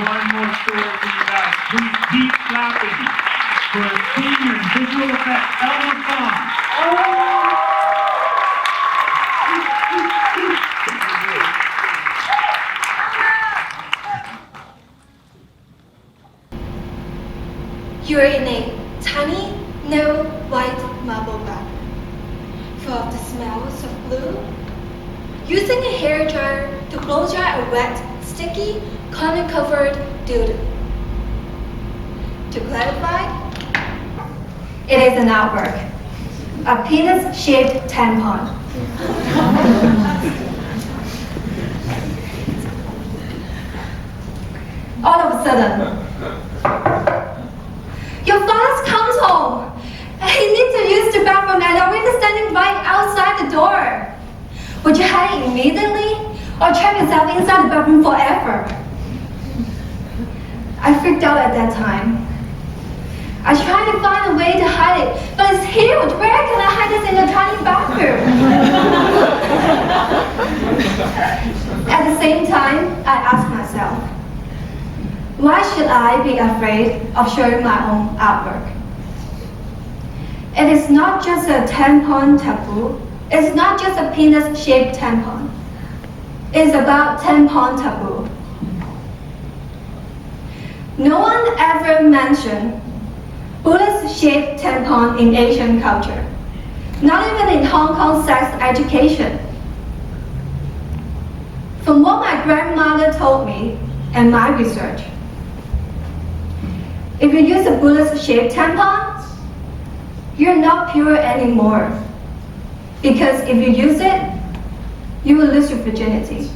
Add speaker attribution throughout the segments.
Speaker 1: one more story for you guys. Please keep clapping for senior visual effects, ELMA.
Speaker 2: You're in a tiny, narrow, white marble bathroom, full of the smells of blue. Using a hair dryer to blow dry a wet, sticky, cotton-covered dildo. To clarify, it is an artwork, a penis-shaped tampon. All of a sudden, your father comes home. He needs to use the bathroom and already standing right outside the door. Would you hide it immediately or trap yourself inside the bathroom forever? I freaked out at that time. I tried to find a way to hide it, but it's huge. Where can I hide this in a tiny bathroom? At the same time, I asked myself, why should I be afraid of showing my own artwork? It is not just a tampon taboo. It's not just a penis-shaped tampon. It's about tampon taboo. No one ever mentioned bullet-shaped tampon in Asian culture. Not even in Hong Kong sex education. From what my grandmother told me and my research, if you use a bullet-shaped tampon, you're not pure anymore. Because if you use it, you will lose your virginity.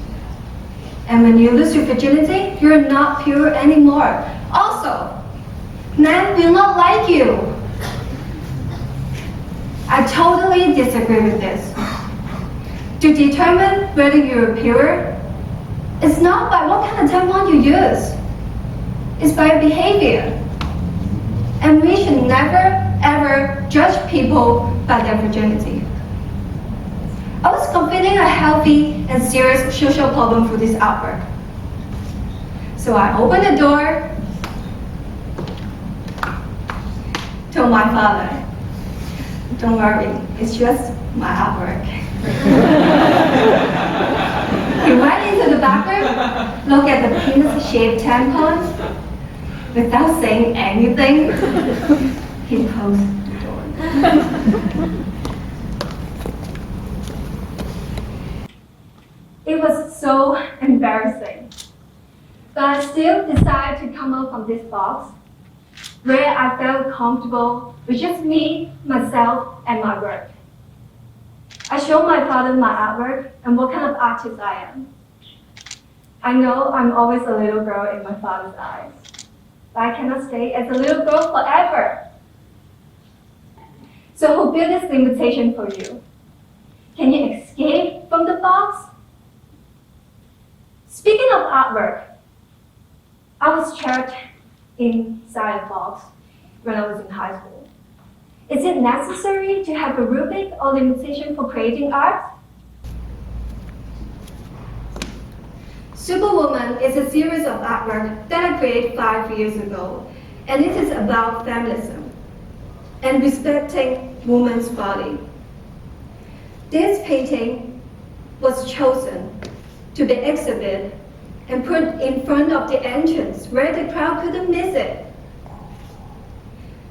Speaker 2: And when you lose your virginity, you're not pure anymore. Also, men will not like you. I totally disagree with this. To determine whether you're pure, it's not by what kind of tampon you use. It's by your behavior. And we should never, ever judge people by their virginity. I was confronting a healthy and serious social problem for this artwork. So I opened the door, told my father, don't worry, it's just my artwork. He went into the bathroom, looked at the penis-shaped tampon. Without saying anything, he closed the door. It was so embarrassing, but I still decided to come out from this box where I felt comfortable with just me, myself, and my work. I showed my father my artwork and what kind of artist I am. I know I'm always a little girl in my father's eyes, but I cannot stay as a little girl forever. So who built this limitation for you? Can you escape from the box? Speaking of artwork, I was trapped inside a box when I was in high school. Is it necessary to have a rubric or limitation for creating art? Superwoman is a series of artwork that I created 5 years ago, and it is about feminism and respecting women's body. This painting was chosen to be exhibited and put in front of the entrance where the crowd couldn't miss it.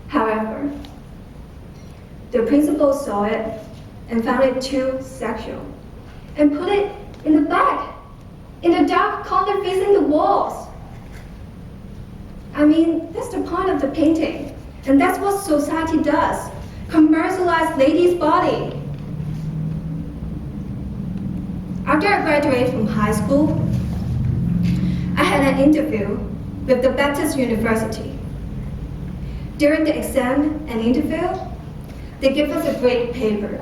Speaker 2: However, the principal saw it and found it too sexual and put it in the back, in the dark corner facing the walls. I mean, that's the point of the painting, and that's what society does, commercialize ladies' body. After I graduated from high school, I had an interview with the Baptist University. During the exam and interview, they give us a grade paper.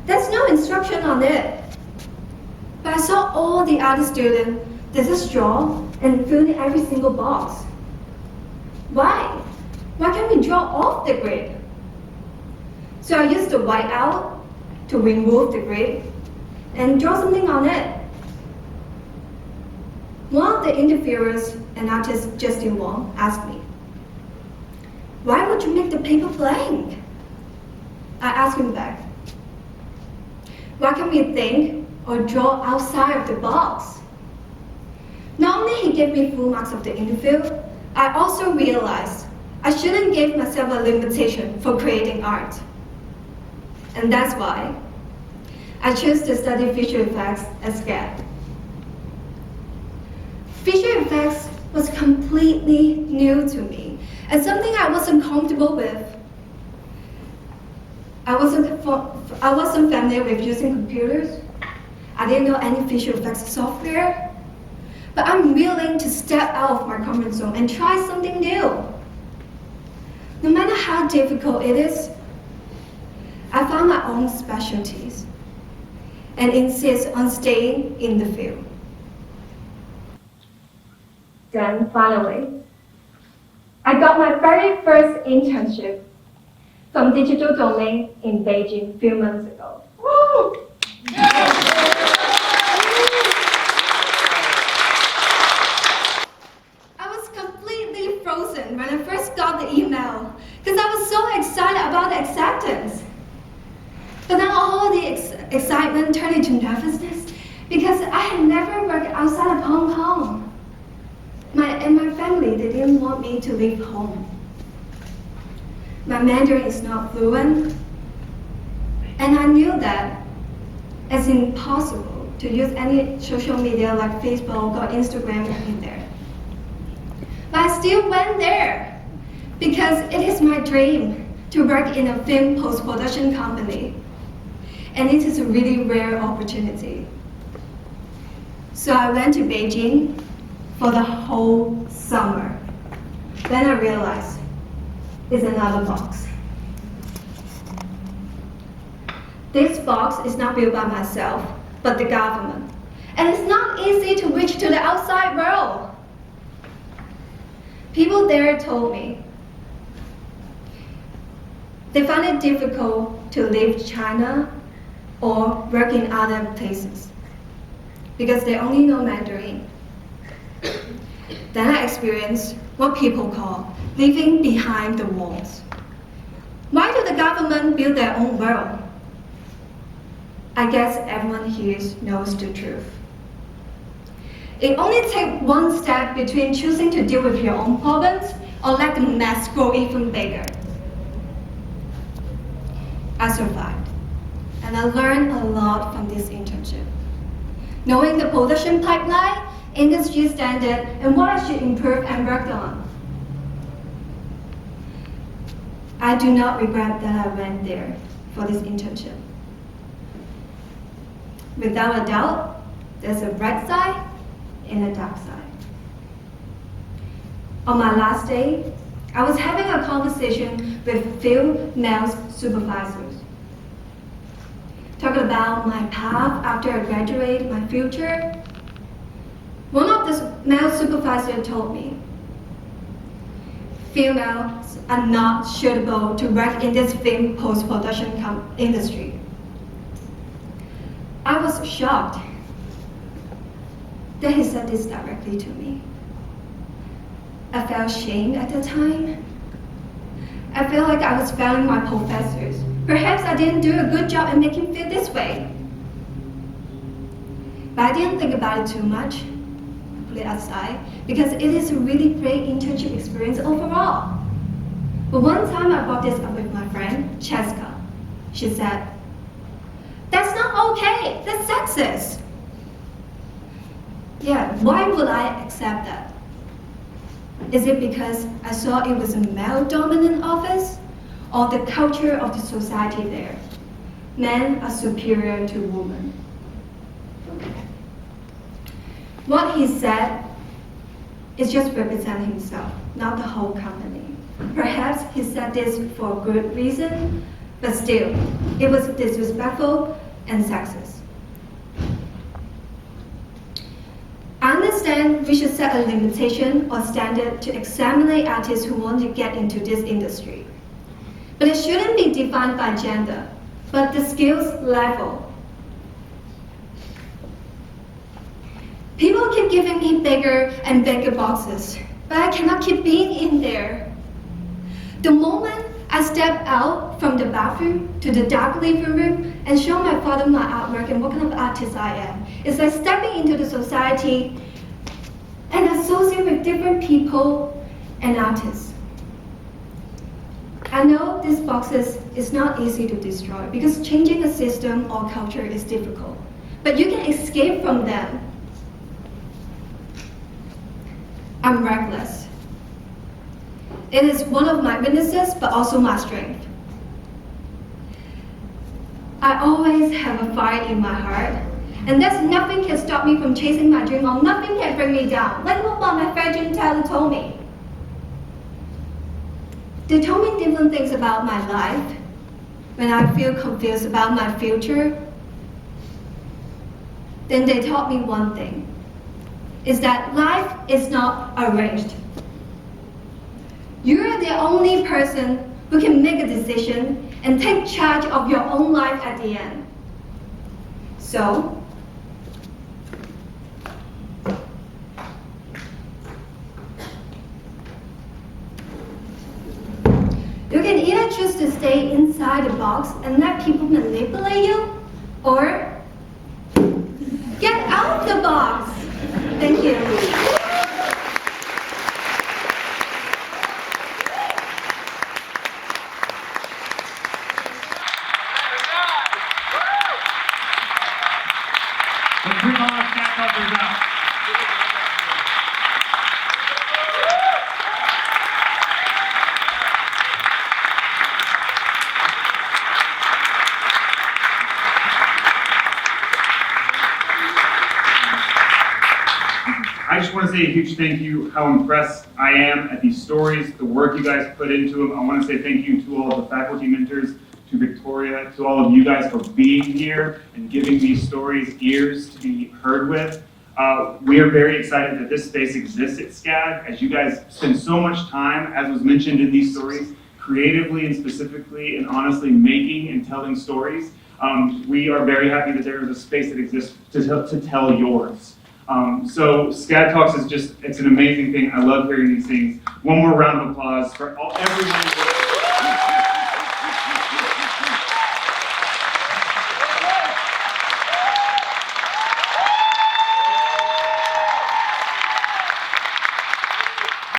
Speaker 2: There's no instruction on it. But I saw all the other students, they just draw and fill in every single box. Why? Why can't we draw off the grid? So I used the whiteout to remove the grid and draw something on it. One of the interviewers, an artist, Justin Wong, asked me, "Why would you make the paper blank?" I asked him back, "Why can't we think or draw outside of the box?" Not only he gave me full marks of the interview, I also realized I shouldn't give myself a limitation for creating art. And that's why I chose to study visual effects at Scad. Visual effects was completely new to me and something I wasn't comfortable with. I wasn't familiar with using computers. I didn't know any visual effects software. But I'm willing to step out of my comfort zone and try something new. No matter how difficult it is, I found my own specialties and insist on staying in the field. Then finally, I got my very first internship from Digital Domain in Beijing a few months ago. Woo! I was completely frozen when I first got the email because I was so excited about the acceptance. But then all the excitement turned into nervousness because I had never worked outside of Hong Kong. My family, they didn't want me to leave home. My Mandarin is not fluent, and I knew that it's impossible to use any social media like Facebook or Instagram in there. But I still went there because it is my dream to work in a film post-production company, and it is a really rare opportunity. So I went to Beijing for the whole summer. Then I realized it's another box. This box is not built by myself, but the government. And it's not easy to reach to the outside world. People there told me they find it difficult to leave China or work in other places because they only know Mandarin. Then I experienced what people call living behind the walls. Why do the government build their own world? I guess everyone here knows the truth. It only takes one step between choosing to deal with your own problems or let the mess grow even bigger. I survived, and I learned a lot from this internship. Knowing the production pipeline, industry standard, and what I should improve and work on. I do not regret that I went there for this internship. Without a doubt, there's a bright side and a dark side. On my last day, I was having a conversation with a few male supervisors, talking about my path after I graduate, my future. One of the male supervisors told me, females are not suitable to work in this film post-production industry. I was shocked that he said this directly to me. I felt shame at the time. I felt like I was failing my professors. Perhaps I didn't do a good job in making him feel this way. But I didn't think about it too much. Put it aside, because it is a really great internship experience overall. But one time I brought this up with my friend, Cheska. She said, "That's not okay, that's sexist." Yeah, why would I accept that? Is it because I saw it was a male-dominant office, or the culture of the society there? Men are superior to women. What he said is just representing himself, not the whole company. Perhaps he said this for a good reason, but still, it was disrespectful and sexist. I understand we should set a limitation or standard to examine artists who want to get into this industry. But it shouldn't be defined by gender, but the skills level. People keep giving me bigger and bigger boxes, but I cannot keep being in there. The moment I step out from the bathroom to the dark living room and show my father my artwork and what kind of artist I am, it's like stepping into the society and associate with different people and artists. I know these boxes is not easy to destroy because changing a system or culture is difficult, but you can escape from them. I'm reckless. It is one of my weaknesses, but also my strength. I always have a fire in my heart, and there's nothing can stop me from chasing my dream, or nothing can bring me down, like what my virgin teller told me. They told me different things about my life. When I feel confused about my future, then they taught me one thing, is that life is not arranged. You are the only person who can make a decision and take charge of your own life at the end. So, you can either choose to stay inside the box and let people manipulate you, or get out of the box. Thank you.
Speaker 1: Let's bring all our Scad helpers out. I just want to say a huge thank you, how impressed I am at these stories, the work you guys put into them. I want to say thank you to all of the faculty mentors, to Victoria, to all of you guys for being here and giving these stories ears to be heard with. We are very excited that this space exists at Scad, as you guys spend so much time, as was mentioned in these stories, creatively and specifically and honestly making and telling stories. We are very happy that there is a space that exists to tell yours. So Scad Talks is just, it's an amazing thing. I love hearing these things. One more round of applause for everyone.